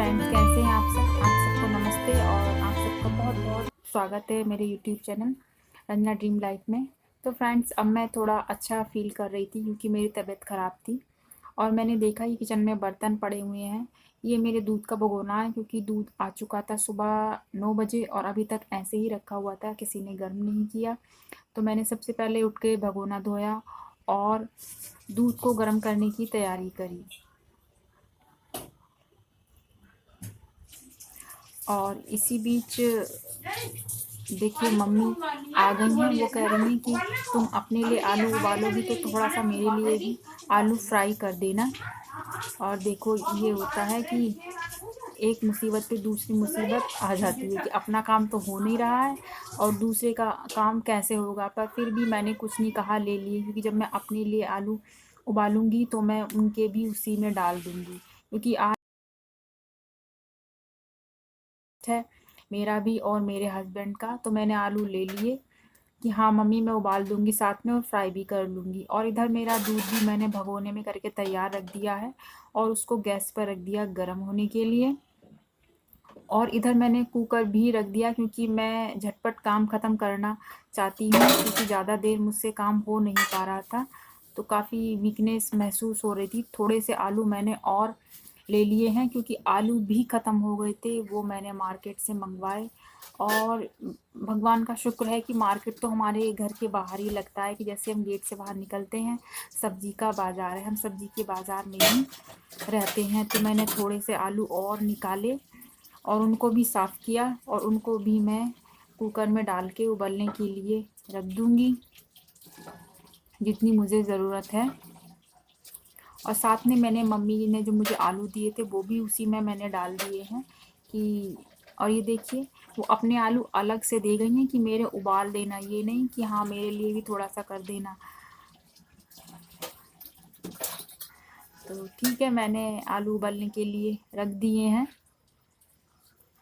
Friends, कैसे हैं आप सबको नमस्ते और आप सबका बहुत बहुत स्वागत है मेरे YouTube channel Ranjana dream life में। तो फ्रेंड्स, अब मैं थोड़ा अच्छा फील कर रही थी क्योंकि मेरी तबीयत ख़राब थी और मैंने देखा ये किचन में बर्तन पड़े हुए हैं। ये मेरे दूध का भगोना है क्योंकि दूध आ चुका था सुबह 9 बजे और अभी तक ऐसे ही रखा हुआ था, किसी ने गर्म नहीं किया। तो मैंने सबसे पहले उठ के भगोना धोया और दूध को गर्म करने की तैयारी करी। और इसी बीच देखिए मम्मी आ गई हैं। वो कह रही हैं कि तुम अपने लिए आलू उबालोगी तो थोड़ा सा मेरे लिए भी आलू फ्राई कर देना। और देखो ये होता है कि एक मुसीबत पे दूसरी मुसीबत आ जाती है कि अपना काम तो हो नहीं रहा है और दूसरे का काम कैसे होगा। पर फिर भी मैंने कुछ नहीं कहा, ले लिए, क्योंकि जब मैं अपने लिए आलू उबालूंगी तो मैं उनके भी उसी में डाल दूंगी। क्योंकि आज है मेरा भी और मेरे हस्बैंड का, तो मैंने आलू ले लिए कि हाँ मम्मी मैं उबाल दूंगी साथ में और फ्राई भी कर लूँगी। और इधर मेरा दूध भी मैंने भगोने में करके तैयार रख दिया है और उसको गैस पर रख दिया गर्म होने के लिए। और इधर मैंने कुकर भी रख दिया क्योंकि मैं झटपट काम ख़त्म करना चाहती हूँ, क्योंकि ज़्यादा देर मुझसे काम हो नहीं पा रहा था तो काफ़ी वीकनेस महसूस हो रही थी। थोड़े से आलू मैंने और ले लिए हैं क्योंकि आलू भी ख़त्म हो गए थे, वो मैंने मार्केट से मंगवाए। और भगवान का शुक्र है कि मार्केट तो हमारे घर के बाहर ही लगता है, कि जैसे हम गेट से बाहर निकलते हैं सब्ज़ी का बाज़ार है, हम सब्ज़ी के बाज़ार में ही रहते हैं। तो मैंने थोड़े से आलू और निकाले और उनको भी साफ़ किया और उनको भी मैं कुकर में डाल के उबलने के लिए रख दूँगी जितनी मुझे ज़रूरत है। और साथ में मैंने मम्मी ने जो मुझे आलू दिए थे वो भी उसी में मैंने डाल दिए हैं कि, और ये देखिए वो अपने आलू अलग से दे गई हैं कि मेरे उबाल देना, ये नहीं कि हाँ मेरे लिए भी थोड़ा सा कर देना। तो ठीक है, मैंने आलू उबालने के लिए रख दिए हैं।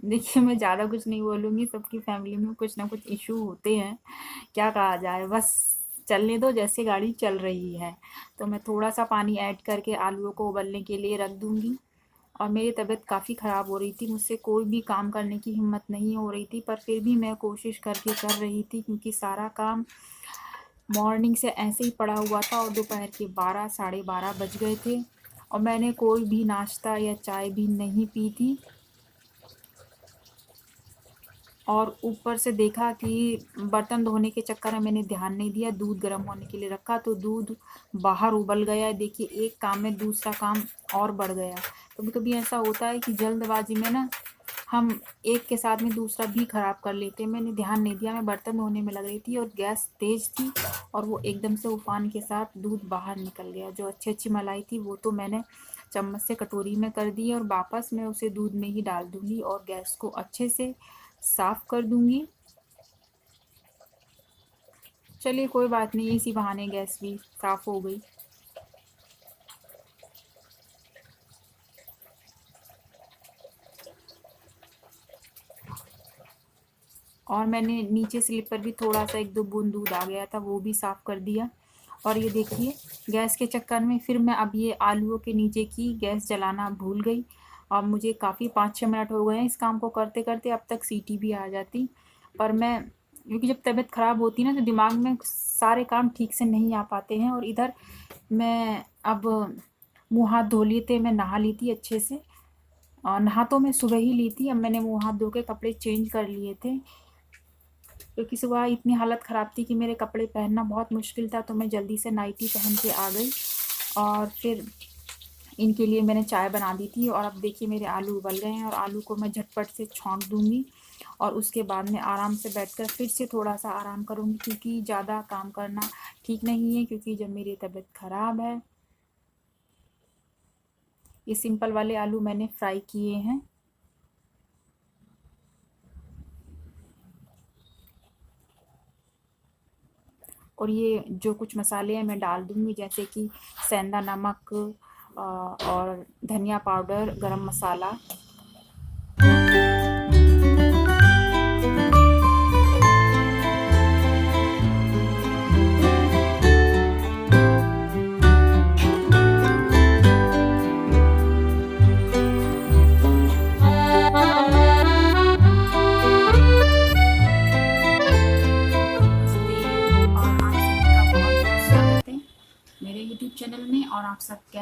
देखिए मैं ज़्यादा कुछ नहीं बोलूँगी, सबकी फैमिली में कुछ ना कुछ इशू होते हैं, क्या कहा जाए, बस चलने दो जैसे गाड़ी चल रही है। तो मैं थोड़ा सा पानी ऐड करके आलूओं को उबलने के लिए रख दूँगी। और मेरी तबीयत काफ़ी ख़राब हो रही थी, मुझसे कोई भी काम करने की हिम्मत नहीं हो रही थी, पर फिर भी मैं कोशिश करके कर रही थी क्योंकि सारा काम मॉर्निंग से ऐसे ही पड़ा हुआ था और दोपहर के 12 साढ़े 12 बज गए थे और मैंने कोई भी नाश्ता या चाय भी नहीं पी थी। और ऊपर से देखा कि बर्तन धोने के चक्कर में मैंने ध्यान नहीं दिया, दूध गर्म होने के लिए रखा तो दूध बाहर उबल गया। देखिए एक काम में दूसरा काम और बढ़ गया। कभी कभी ऐसा होता है कि जल्दबाजी में ना हम एक के साथ में दूसरा भी ख़राब कर लेते हैं। मैंने ध्यान नहीं दिया, मैं बर्तन धोने में लग रही थी और गैस तेज़ थी और वो एकदम से उफान के साथ दूध बाहर निकल गया। जो अच्छी अच्छी मलाई थी वो तो मैंने चम्मच से कटोरी में कर दी और वापस मैं उसे दूध में ही डाल दूँगी और गैस को अच्छे से साफ़ कर दूँगी। चलिए कोई बात नहीं, इसी बहाने गैस भी साफ़ हो गई। और मैंने नीचे स्लिप पर भी थोड़ा सा 1-2 बूंद दूध आ गया था, वो भी साफ़ कर दिया। और ये देखिए गैस के चक्कर में फिर मैं अब ये आलूओं के नीचे की गैस जलाना भूल गई और मुझे काफ़ी 5-6 मिनट हो गए हैं इस काम को करते करते, अब तक सीटी भी आ जाती। पर मैं, क्योंकि जब तबीयत ख़राब होती ना तो दिमाग में सारे काम ठीक से नहीं आ पाते हैं। और इधर मैं अब मुँह हाथ धो लिए थे, मैं नहा ली थी अच्छे से, और नहा तो मैं सुबह ही ली थी। अब मैंने मुँह हाथ धो के कपड़े चेंज कर लिए थे क्योंकि सुबह इतनी हालत ख़राब थी कि मेरे कपड़े पहनना बहुत मुश्किल था, तो मैं जल्दी से नाइटी पहन के आ गई। और फिर इनके लिए मैंने चाय बना दी थी और अब देखिए मेरे आलू उबल गए हैं और आलू को मैं झटपट से छौंक दूँगी और उसके बाद में आराम से बैठकर फिर से थोड़ा सा आराम करूँगी, क्योंकि ज़्यादा काम करना ठीक नहीं है, क्योंकि जब मेरी तबीयत ख़राब है। ये सिंपल वाले आलू मैंने फ्राई किए हैं। और ये जो कुछ मसाले हैं मैं डाल दूँगी, जैसे कि सेंधा नमक और धनिया पाउडर, गरम मसाला।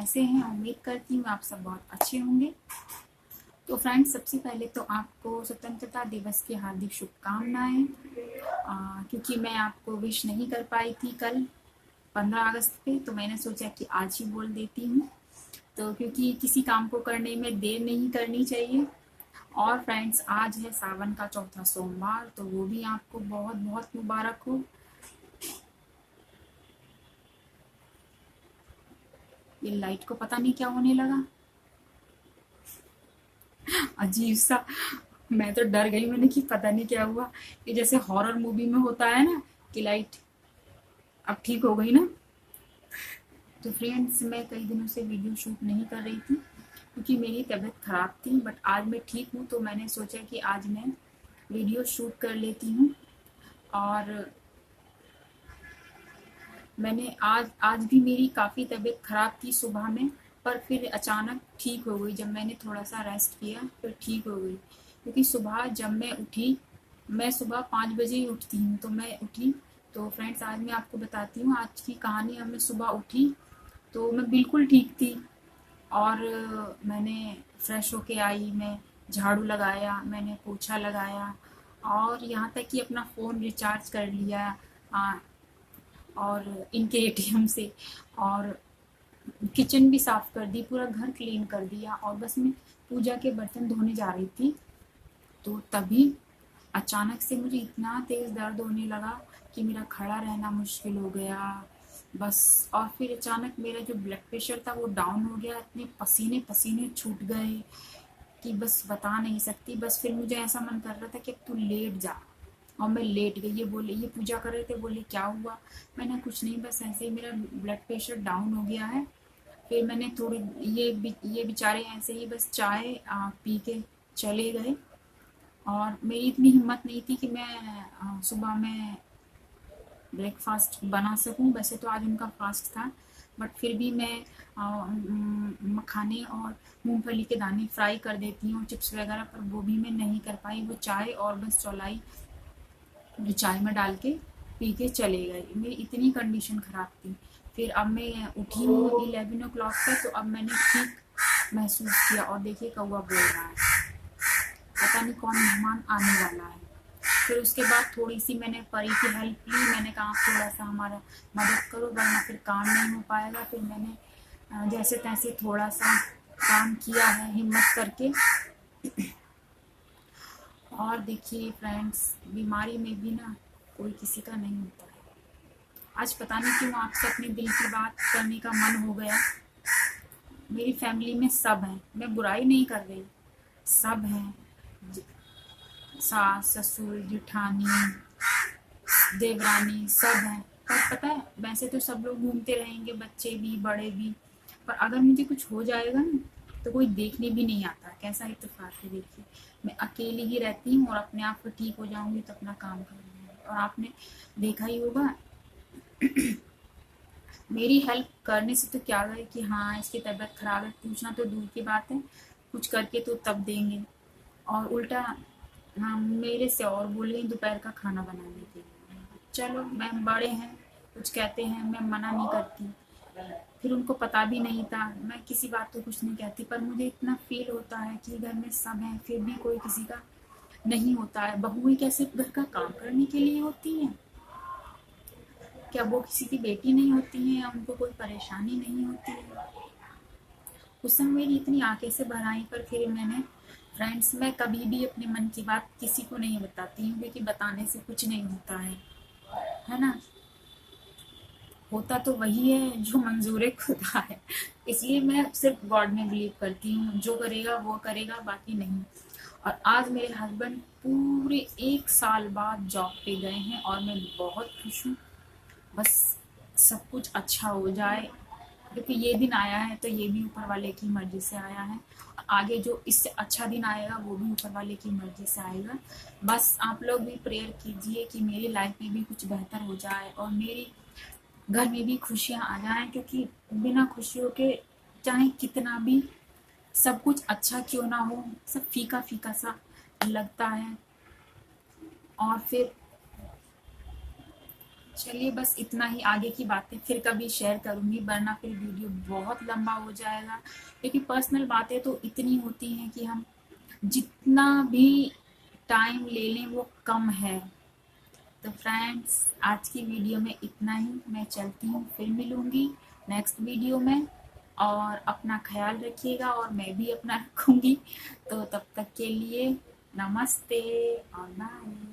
कैसे हैं? उम्मीद करती हूँ आप सब बहुत अच्छे होंगे। तो फ्रेंड्स, सबसे पहले तो आपको स्वतंत्रता दिवस की हार्दिक शुभकामनाएं। क्योंकि मैं आपको विश नहीं कर पाई थी कल 15 अगस्त पे, तो मैंने सोचा कि आज ही बोल देती हूँ। तो क्योंकि किसी काम को करने में देर नहीं करनी चाहिए। और फ्रेंड्स, आज है सावन का चौथा सोमवार, तो वो भी आपको बहुत बहुत मुबारक हो। ये लाइट को पता नहीं क्या होने लगा, अजीब सा। मैं तो डर गई, मैंने कि पता नहीं क्या हुआ। ये जैसे हॉरर मूवी में होता है ना कि लाइट। अब ठीक हो गई ना। तो फ्रेंड्स, मैं कई दिनों से वीडियो शूट नहीं कर रही थी क्योंकि मेरी तबीयत ख़राब थी, बट आज मैं ठीक हूँ, तो मैंने सोचा कि आज मैं वीडियो शूट कर लेती हूँ। और मैंने आज भी मेरी काफ़ी तबीयत ख़राब थी सुबह में, पर फिर अचानक ठीक हो गई। जब मैंने थोड़ा सा रेस्ट किया फिर ठीक हो गई। क्योंकि सुबह जब मैं उठी, मैं सुबह 5 बजे ही उठती हूँ, तो मैं उठी। तो फ्रेंड्स, आज मैं आपको बताती हूँ आज की कहानी। अब मैं सुबह उठी तो मैं बिल्कुल ठीक थी। और मैंने फ्रेश होके आई, मैं झाड़ू लगाया, मैंने पोछा लगाया, और यहाँ तक कि अपना फ़ोन रिचार्ज कर लिया और इनके एटीएम से। और किचन भी साफ कर दी, पूरा घर क्लीन कर दिया, और बस मैं पूजा के बर्तन धोने जा रही थी। तो तभी अचानक से मुझे इतना तेज़ दर्द होने लगा कि मेरा खड़ा रहना मुश्किल हो गया बस। और फिर अचानक मेरा जो ब्लड प्रेशर था वो डाउन हो गया, इतने पसीने पसीने छूट गए कि बस बता नहीं सकती। बस फिर मुझे ऐसा मन कर रहा था कि अब तू लेट जा, और मैं लेट गई। ये बोले, ये पूजा कर रहे थे, बोले क्या हुआ? मैंने कुछ नहीं, बस ऐसे ही मेरा ब्लड प्रेशर डाउन हो गया है। फिर मैंने थोड़ी, ये बेचारे ऐसे ही बस चाय पी के चले गए। और मेरी इतनी हिम्मत नहीं थी कि मैं सुबह में ब्रेकफास्ट बना सकूं। वैसे तो आज उनका फास्ट था, बट फिर भी मैं मखाने और मूंगफली के दाने फ्राई कर देती हूँ, चिप्स वगैरह, पर वो भी मैं नहीं कर पाई। वो चाय और बस चौलाई जो चाय में डाल के पी के चले गए। मेरी इतनी कंडीशन ख़राब थी। फिर अब मैं उठी हूँ 11 ओ क्लॉक पर, तो अब मैंने ठीक महसूस किया। और देखिए कौवा बोल रहा है, पता नहीं कौन मेहमान आने वाला है। फिर उसके बाद थोड़ी सी मैंने परी की हेल्प ली। मैंने कहा थोड़ा सा हमारा मदद करो, वरना फिर काम नहीं हो पाएगा। फिर मैंने जैसे तैसे थोड़ा सा काम किया है हिम्मत करके। और देखिए फ्रेंड्स, बीमारी में भी ना कोई किसी का नहीं होता है। आज पता नहीं क्यों आपसे अपने दिल की बात करने का मन हो गया। मेरी फैमिली में सब हैं, मैं बुराई नहीं कर रही, सब हैं। सास ससुर जेठानी देवरानी सब हैं। पर पता है, वैसे तो सब लोग घूमते रहेंगे, बच्चे भी बड़े भी, पर अगर मुझे कुछ हो जाएगा ना तो कोई देखने भी नहीं आता। कैसा इत्तेफाक है देखिए, मैं अकेली ही रहती हूँ और अपने आप को ठीक हो जाऊंगी तो अपना काम करूँगी। और आपने देखा ही होगा मेरी हेल्प करने से तो क्या गए कि हाँ इसकी तबीयत खराब है, पूछना तो दूर की बात है, कुछ करके तो तब देंगे। और उल्टा हाँ मेरे से और बोल रही दोपहर का खाना बनाने के लिए। चलो, मैं बड़े हैं, कुछ कहते हैं, मैं मना नहीं करती। फिर उनको पता भी नहीं था, मैं किसी बात को कुछ नहीं कहती, पर मुझे इतना फील होता है कि घर में सब हैं फिर भी कोई किसी का नहीं होता है। बहुएं कैसे घर का काम करने के लिए होती हैं? क्या वो किसी की बेटी नहीं होती हैं, या उनको कोई परेशानी नहीं होती है? उस समय मेरी इतनी आंखें से भर आई। पर फिर मैंने, फ्रेंड्स, मैं कभी भी अपने मन की बात किसी को नहीं बताती हूँ, क्योंकि बताने से कुछ नहीं होता है ना। होता तो वही है जो मंजूर खुदा है। इसलिए मैं सिर्फ गॉड में बिलीव करती हूँ, जो करेगा वो करेगा, बाकी नहीं। और आज मेरे हस्बैंड पूरे 1 साल बाद जॉब पे गए हैं और मैं बहुत खुश हूँ। बस सब कुछ अच्छा हो जाए, क्योंकि ये दिन आया है तो ये भी ऊपर वाले की मर्जी से आया है। आगे जो इससे अच्छा दिन आएगा वो भी ऊपर वाले की मर्जी से आएगा। बस आप लोग भी प्रेयर कीजिए कि मेरी लाइफ में भी कुछ बेहतर हो जाए और मेरी घर में भी खुशियाँ आ जाएं, क्योंकि बिना खुशियों के चाहे कितना भी सब कुछ अच्छा क्यों ना हो, सब फीका फीका सा लगता है। और फिर चलिए बस इतना ही, आगे की बातें फिर कभी शेयर करूंगी, वरना फिर वीडियो बहुत लंबा हो जाएगा, क्योंकि पर्सनल बातें तो इतनी होती हैं कि हम जितना भी टाइम ले लें वो कम है। तो फ्रेंड्स, आज की वीडियो में इतना ही, मैं चलती हूँ, फिर मिलूंगी नेक्स्ट वीडियो में। और अपना ख्याल रखिएगा और मैं भी अपना रखूंगी। तो तब तक के लिए नमस्ते और बाय।